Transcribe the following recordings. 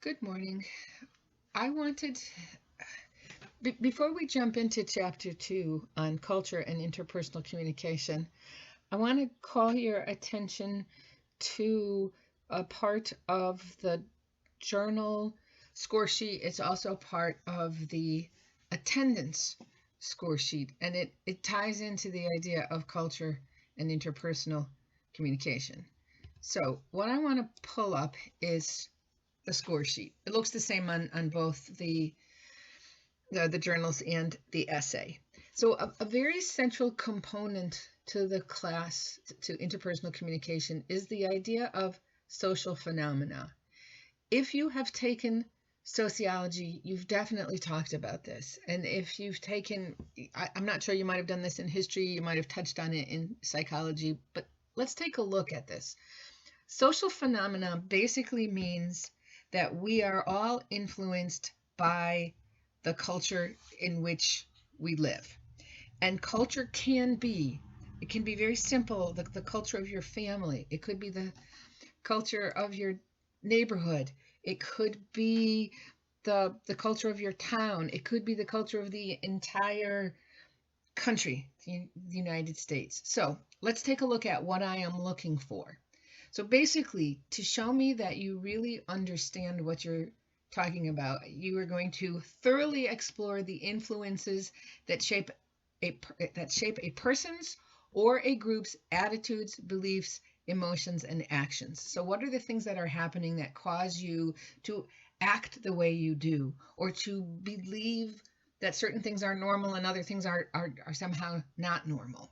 Good morning. I wanted, before we jump into chapter 2 on culture and interpersonal communication, I want to call your attention to a part of the journal score sheet. It's also part of the attendance score sheet, and it ties into the idea of culture and interpersonal communication. So, what I want to pull up is the score sheet. It looks the same on both the journals and the essay. So a very central component to the class to interpersonal communication is the idea of social phenomena. If you have taken sociology, you've definitely talked about this. And if you've taken, I'm not sure, you might have done this in history, you might have touched on it in psychology, but let's take a look at this. Social phenomena basically means that we are all influenced by the culture in which we live. And culture it can be very simple, the culture of your family. It could be the culture of your neighborhood. It could be the culture of your town. It could be the culture of the entire country, the United States. So let's take a look at what I am looking for. So basically, to show me that you really understand what you're talking about, you are going to thoroughly explore the influences that shape a person's or a group's attitudes, beliefs, emotions, and actions. So what are the things that are happening that cause you to act the way you do, or to believe that certain things are normal and other things are somehow not normal?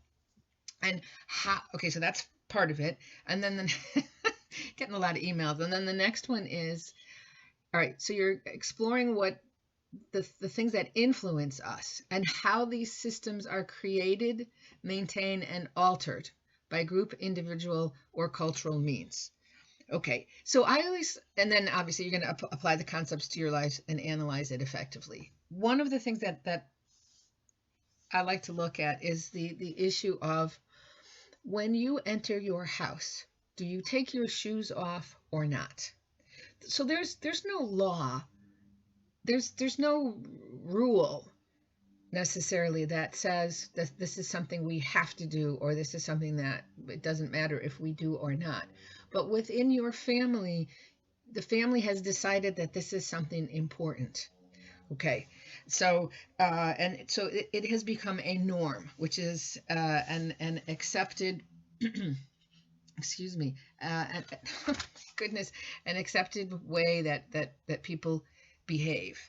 And how, okay, so that's part of it. And then getting a lot of emails. And then the next one is, all right, so you're exploring what the things that influence us and how these systems are created, maintained, and altered by group, individual, or cultural means. Okay, so I always, and then obviously you're going to apply the concepts to your life and analyze it effectively. One of the things that I like to look at is the issue of, when you enter your house, do you take your shoes off or not? So there's no law, there's no rule necessarily that says that this is something we have to do, or this is something that it doesn't matter if we do or not. But within your family, the family has decided that this is something important. Okay, so and so it has become a norm, which is an accepted excuse me, goodness, an accepted way that people behave.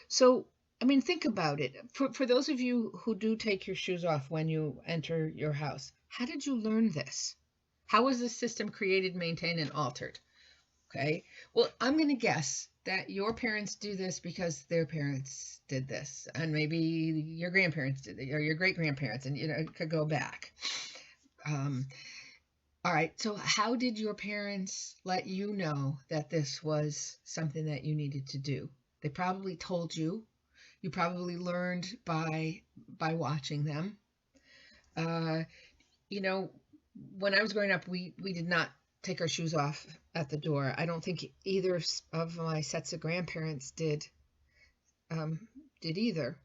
So, I mean, think about it. For those of you who do take your shoes off when you enter your house, how did you learn this? How was this system created, maintained, and altered? Okay. Well, I'm going to guess that your parents do this because their parents did this, and maybe your grandparents did it, or your great grandparents, and it could go back. Um, all right. So, how did your parents let you know that this was something that you needed to do? They probably told you. You probably learned by watching them. Uh, you know, when I was growing up, we did not take our shoes off at the door. I don't think either of my sets of grandparents um, did either.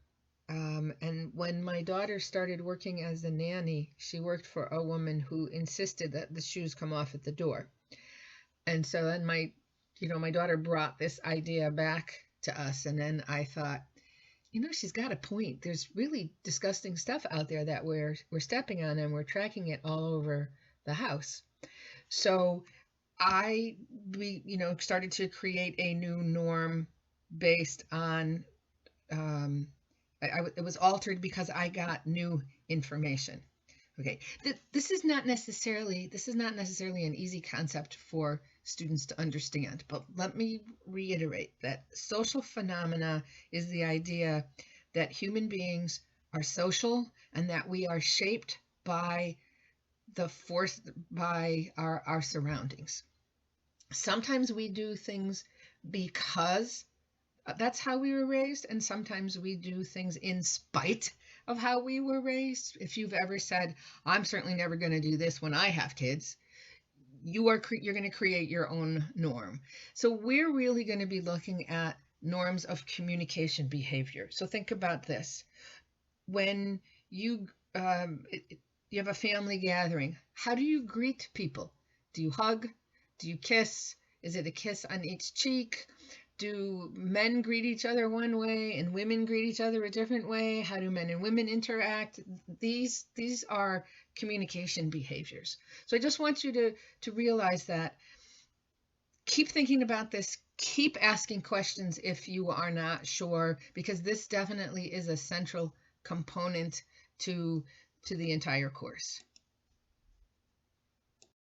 And when my daughter started working as a nanny, she worked for a woman who insisted that the shoes come off at the door. And so then my daughter brought this idea back to us. And then I thought, she's got a point. There's really disgusting stuff out there that we're stepping on, and we're tracking it all over the house. So we started to create a new norm based on, it was altered because I got new information. Okay, this is not necessarily an easy concept for students to understand, but let me reiterate that social phenomena is the idea that human beings are social and that we are shaped by our surroundings. Sometimes we do things because that's how we were raised, and sometimes we do things in spite of how we were raised. If you've ever said, I'm certainly never going to do this when I have kids, you're going to create your own norm. So we're really going to be looking at norms of communication behavior. So think about this. When you you have a family gathering, how do you greet people? Do you hug? Do you kiss? Is it a kiss on each cheek? Do men greet each other one way and women greet each other a different way? How do men and women interact? These are communication behaviors. So I just want you to realize that. Keep thinking about this. Keep asking questions if you are not sure, because this definitely is a central component to the entire course.